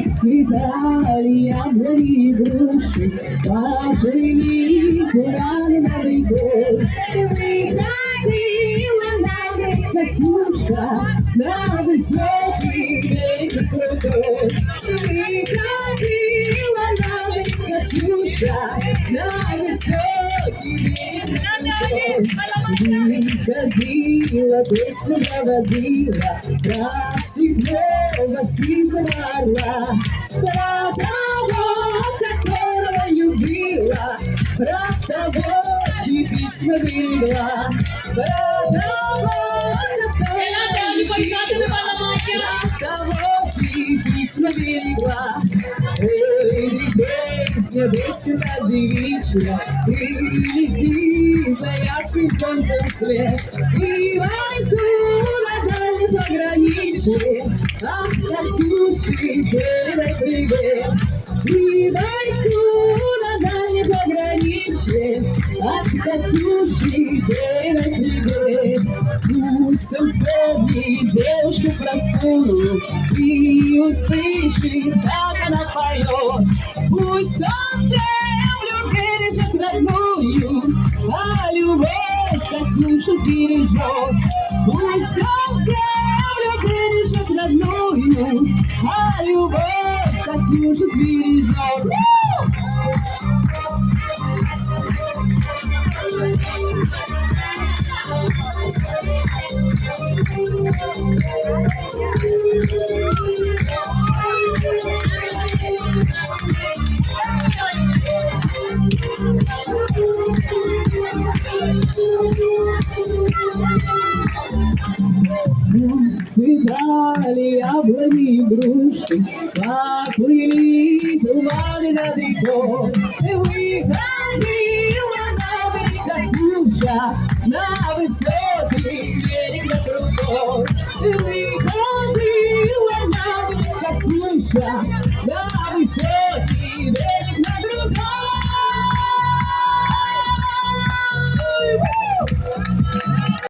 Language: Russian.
Расцветали яблони и груши, поплыли туманы над рекой. Выходила на берег Катюша, на высокий берег крутой. Выходила на берег Катюша, на высокий берег крутой. Выходила, песню заводила, про степного сизого орла, про того, которого любила, про того, чьи письма берегла, про того, которого любила, про того, чьи письма берегла. Эй, песня девичья, ты лети за ясным солнцем вслед, и войду на дальнем пограничье, ах, Катюши, передай привет. И войду на дальнем пограничье, ах, Катюши, передай привет. Пусть он вспомнит девушку простую и услышит, как она поет. Пусть он землю бережет родную, а любовь Катюшу сбережет. Пусть он землю бережет родную, а любовь Катюшу сбережет. Расцветали яблони и груши, поплыли туманы над рекой. Выходила на берег Катюша, на высокий берег